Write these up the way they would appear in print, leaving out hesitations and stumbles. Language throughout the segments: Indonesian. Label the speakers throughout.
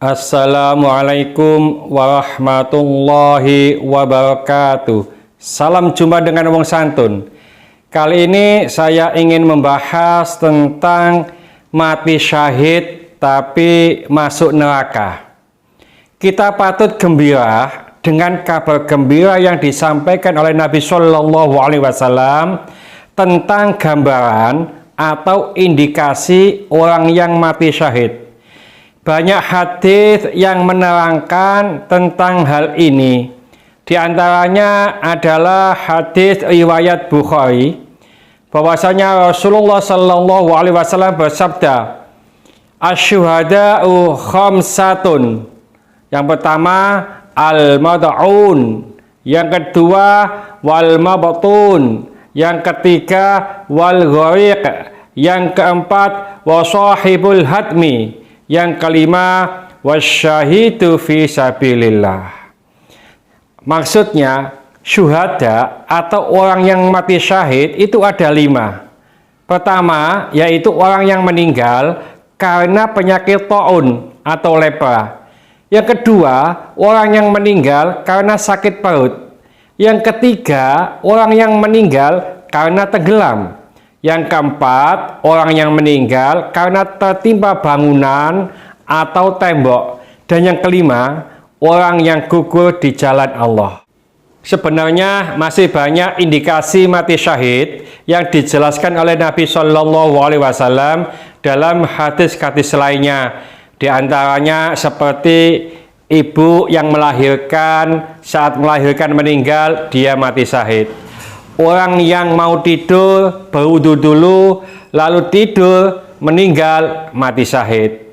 Speaker 1: Assalamualaikum warahmatullahi wabarakatuh. Salam jumpa dengan wong santun. Kali ini saya ingin membahas tentang mati syahid tapi masuk neraka. Kita patut gembira dengan kabar gembira yang disampaikan oleh Nabi Shallallahu Alaihi Wasallam tentang gambaran atau indikasi orang yang mati syahid. Banyak hadis yang menerangkan tentang hal ini. Di antaranya adalah hadis riwayat Bukhari, bahwasanya Rasulullah Shallallahu Alaihi Wasallam bersabda, "Asyuhada'u khamsatun." Yang pertama, al-mad'un. Yang kedua, wal mabtun. Yang ketiga, wal ghariq. Yang keempat, wasahibul hadmi. Yang kelima, wasyahidu fi sabilillah. Maksudnya, syuhada atau orang yang mati syahid itu ada 5. Pertama, yaitu orang yang meninggal karena penyakit taun atau lepra. Yang kedua, orang yang meninggal karena sakit perut. Yang ketiga, orang yang meninggal karena tenggelam. Yang keempat, orang yang meninggal karena tertimpa bangunan atau tembok. Dan yang kelima, orang yang gugur di jalan Allah. Sebenarnya masih banyak indikasi mati syahid yang dijelaskan oleh Nabi Shallallahu Alaihi Wasallam dalam hadis-hadis lainnya. Di antaranya seperti ibu yang melahirkan, saat melahirkan meninggal, dia mati syahid. Orang yang mau tidur, berwudu dulu, lalu tidur, meninggal, mati syahid.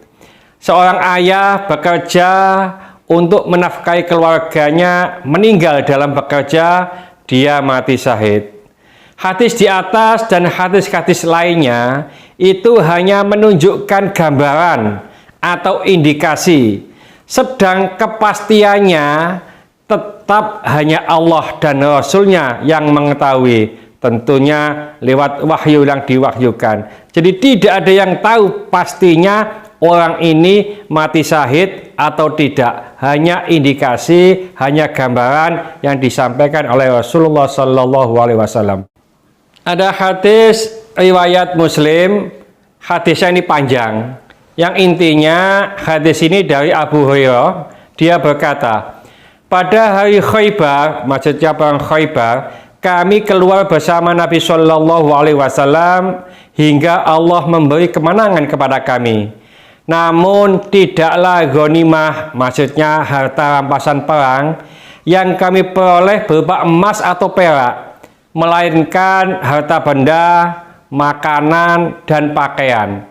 Speaker 1: Seorang ayah bekerja untuk menafkahi keluarganya, meninggal dalam bekerja, dia mati syahid. Hadis di atas dan hadis-hadis lainnya itu hanya menunjukkan gambaran atau indikasi, sedang kepastiannya tetap hanya Allah dan Rasulnya yang mengetahui, tentunya lewat wahyu yang diwahyukan. Jadi tidak ada yang tahu pastinya orang ini mati syahid atau tidak, hanya indikasi, hanya gambaran yang disampaikan oleh Rasulullah Sallallahu Alaihi Wasallam. Ada hadis riwayat Muslim, hadisnya ini panjang. Yang intinya hadis ini dari Abu Hurairah, dia berkata, pada hari Khaybar, maksudnya perang Khaybar, kami keluar bersama Nabi Shallallahu Alaihi Wasallam hingga Allah memberi kemenangan kepada kami. Namun tidaklah ghanimah, maksudnya harta rampasan perang, yang kami peroleh berupa emas atau perak, melainkan harta benda, makanan, dan pakaian.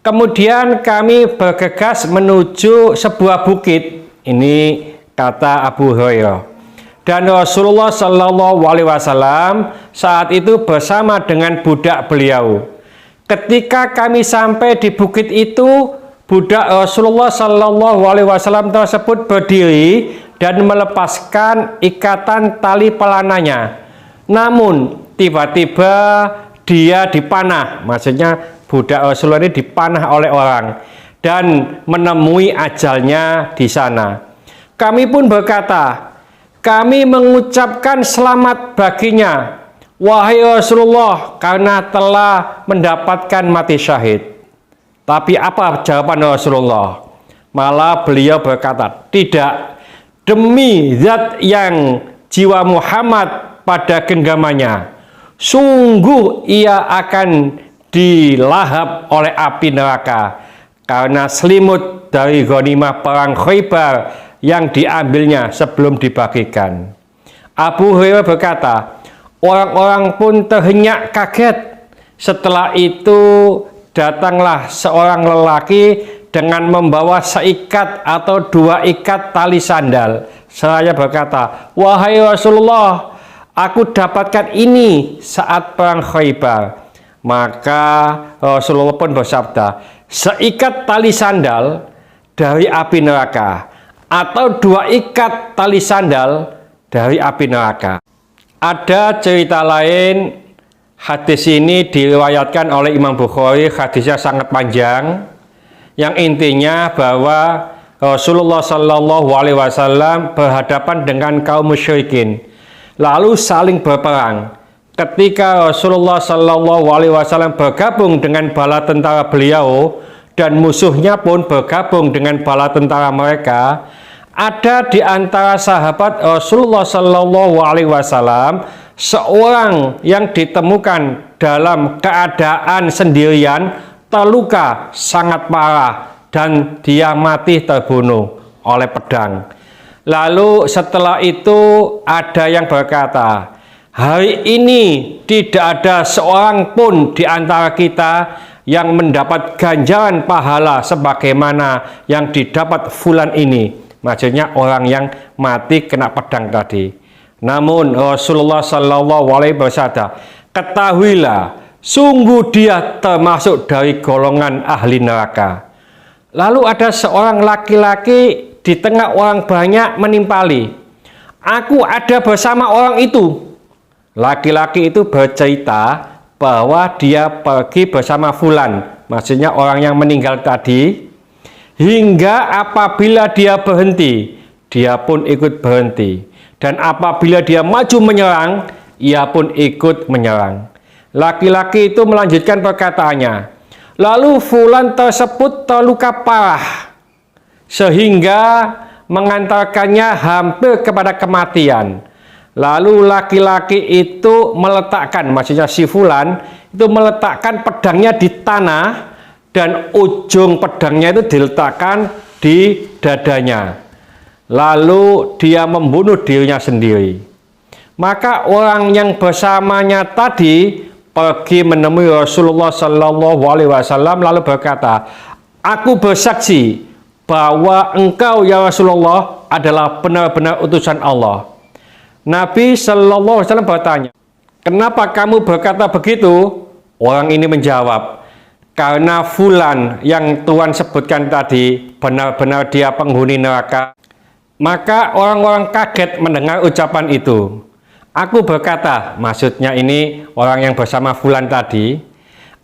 Speaker 1: Kemudian kami bergegas menuju sebuah bukit. Ini kata Abu Hurairah. Dan Rasulullah Shallallahu Alaihi Wasallam saat itu bersama dengan budak beliau. Ketika kami sampai di bukit itu, budak Rasulullah Shallallahu Alaihi Wasallam tersebut berdiri dan melepaskan ikatan tali pelananya. Namun tiba-tiba dia dipanah, maksudnya budak Rasulullah ini dipanah oleh orang dan menemui ajalnya di sana. Kami pun berkata, kami mengucapkan selamat baginya, wahai Rasulullah, karena telah mendapatkan mati syahid. Tapi apa jawaban Rasulullah? Malah beliau berkata, tidak, demi zat yang jiwa Muhammad pada genggamannya, sungguh ia akan dilahap oleh api neraka karena selimut dari ghanimah perang Khaybar yang diambilnya sebelum dibagikan. Abu Hurairah berkata, orang-orang pun terhenyak kaget. Setelah itu datanglah seorang lelaki dengan membawa seikat atau 2 ikat tali sandal. Seraya berkata, wahai Rasulullah, aku dapatkan ini saat perang Khaybar. Maka Rasulullah pun bersabda, seikat tali sandal dari api neraka, atau 2 ikat tali sandal dari api neraka. Ada cerita lain, hadis ini diriwayatkan oleh Imam Bukhari, hadisnya sangat panjang, yang intinya bahwa Rasulullah Shallallahu Alaihi Wasallam berhadapan dengan kaum musyrikin, lalu saling berperang. Ketika Rasulullah Shallallahu Alaihi Wasallam bergabung dengan bala tentara beliau dan musuhnya pun bergabung dengan bala tentara mereka, ada di antara sahabat Rasulullah Shallallahu Alaihi Wasallam seorang yang ditemukan dalam keadaan sendirian, terluka sangat parah dan dia mati terbunuh oleh pedang. Lalu setelah itu ada yang berkata, hari ini tidak ada seorang pun di antara kita yang mendapat ganjaran pahala sebagaimana yang didapat fulan ini. Maksudnya orang yang mati kena pedang tadi. Namun Rasulullah Shallallahu Alaihi Wasallam bersabda, ketahuilah, sungguh dia termasuk dari golongan ahli neraka. Lalu ada seorang laki-laki di tengah orang banyak menimpali, aku ada bersama orang itu. Laki-laki itu bercerita bahwa dia pergi bersama fulan, maksudnya orang yang meninggal tadi, hingga apabila dia berhenti, dia pun ikut berhenti, dan apabila dia maju menyerang, ia pun ikut menyerang. Laki-laki itu melanjutkan perkataannya, lalu fulan tersebut terluka parah sehingga mengantarkannya hampir kepada kematian. Lalu laki-laki itu meletakkan, maksudnya si fulan itu meletakkan pedangnya di tanah dan ujung pedangnya itu diletakkan di dadanya. Lalu dia membunuh dirinya sendiri. Maka orang yang bersamanya tadi pergi menemui Rasulullah Shallallahu Alaihi Wasallam lalu berkata, aku bersaksi bahwa engkau ya Rasulullah adalah benar-benar utusan Allah. Nabi Shallallahu Alaihi Wasallam bertanya, kenapa kamu berkata begitu? Orang ini menjawab, karena fulan yang Tuhan sebutkan tadi benar-benar dia penghuni neraka. Maka orang-orang kaget mendengar ucapan itu. Aku berkata, maksudnya ini orang yang bersama fulan tadi,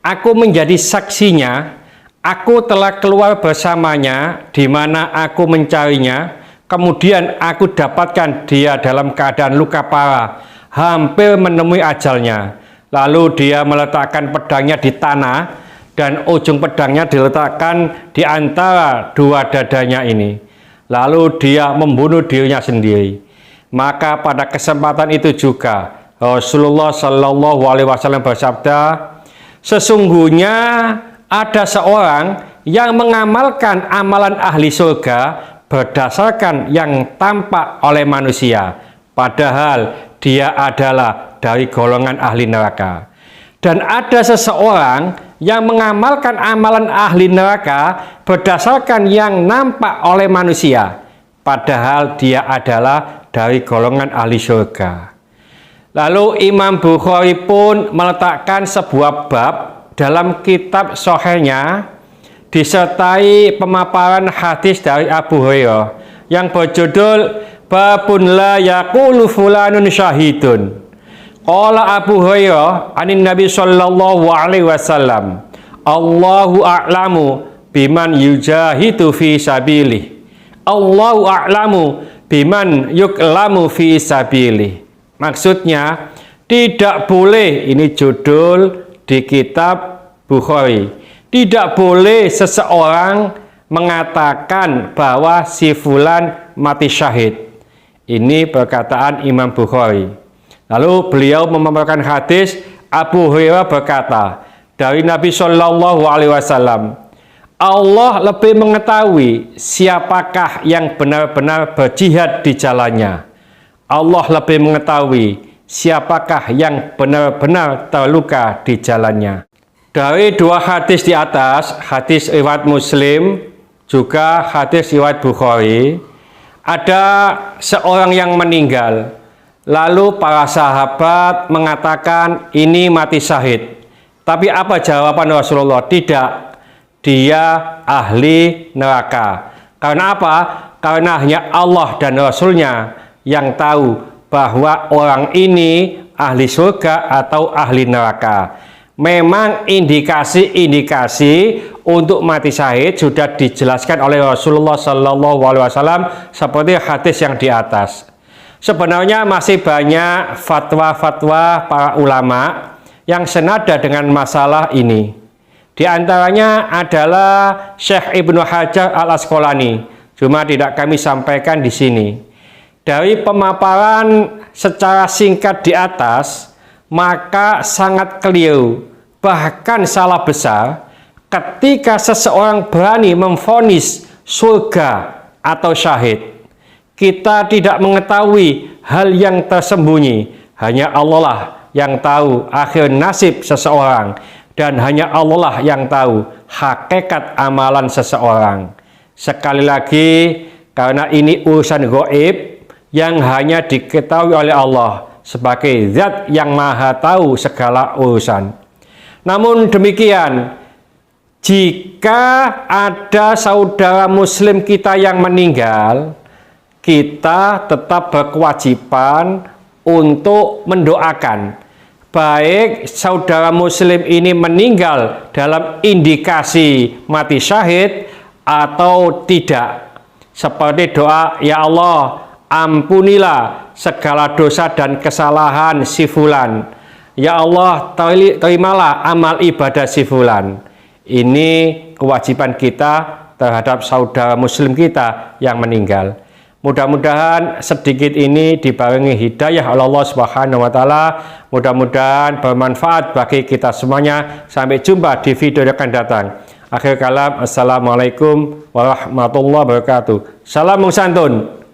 Speaker 1: aku menjadi saksinya, aku telah keluar bersamanya di mana aku mencarinya. Kemudian aku dapatkan dia dalam keadaan luka parah, hampir menemui ajalnya. Lalu dia meletakkan pedangnya di tanah dan ujung pedangnya diletakkan di antara dua dadanya ini. Lalu dia membunuh dirinya sendiri. Maka pada kesempatan itu juga Rasulullah Shallallahu Alaihi Wasallam bersabda, sesungguhnya ada seorang yang mengamalkan amalan ahli surga berdasarkan yang tampak oleh manusia, padahal dia adalah dari golongan ahli neraka. Dan ada seseorang yang mengamalkan amalan ahli neraka berdasarkan yang nampak oleh manusia, padahal dia adalah dari golongan ahli surga. Lalu Imam Bukhari pun meletakkan sebuah bab dalam kitab Sahihnya disertai pemaparan hadis dari Abu Hurairah yang berjudul Babun la yaqulu fulanun syahidun. Qala Abu Hurairah anin Nabi sallallahu alaihi wasallam, Allahu a'lamu biman yujahidu fi sabilih. Allahu a'lamu biman yuklamu fi sabilih. Maksudnya tidak boleh, ini judul di kitab Bukhari, tidak boleh seseorang mengatakan bahwa si fulan mati syahid. Ini perkataan Imam Bukhari. Lalu beliau memaparkan hadis Abu Hurairah berkata dari Nabi Shallallahu Alaihi Wasallam, Allah lebih mengetahui siapakah yang benar-benar berjihad di jalannya. Allah lebih mengetahui siapakah yang benar-benar terluka di jalannya. Dari dua hadis di atas, hadis riwayat Muslim, juga hadis riwayat Bukhari, ada seorang yang meninggal. Lalu para sahabat mengatakan ini mati syahid. Tapi apa jawaban Rasulullah? Tidak, dia ahli neraka. Karena apa? Karena hanya Allah dan Rasulnya yang tahu bahwa orang ini ahli surga atau ahli neraka. Memang indikasi-indikasi untuk mati syahid sudah dijelaskan oleh Rasulullah SAW seperti hadis yang di atas. Sebenarnya masih banyak fatwa-fatwa para ulama yang senada dengan masalah ini. Di antaranya adalah Syekh Ibnu Hajar Al-Asqalani, cuma tidak kami sampaikan di sini. Dari pemaparan secara singkat di atas, maka sangat keliru, bahkan salah besar, ketika seseorang berani memvonis surga atau syahid. Kita tidak mengetahui hal yang tersembunyi, hanya Allah lah yang tahu akhir nasib seseorang, dan hanya Allah lah yang tahu hakikat amalan seseorang. Sekali lagi, karena ini urusan gaib yang hanya diketahui oleh Allah sebagai zat yang maha tahu segala urusan. Namun demikian, jika ada saudara muslim kita yang meninggal, kita tetap berkewajiban untuk mendoakan, baik saudara muslim ini meninggal dalam indikasi mati syahid atau tidak. Seperti doa, ya Allah, ampunilah segala dosa dan kesalahan si fulan. Ya Allah, terimalah amal ibadah si fulan. Ini kewajiban kita terhadap saudara muslim kita yang meninggal. Mudah-mudahan sedikit ini dibarengi hidayah oleh Allah Subhanahu wa taala. Mudah-mudahan bermanfaat bagi kita semuanya. Sampai jumpa di video yang akan datang. Akhir kalam, assalamualaikum warahmatullahi wabarakatuh. Salam santun.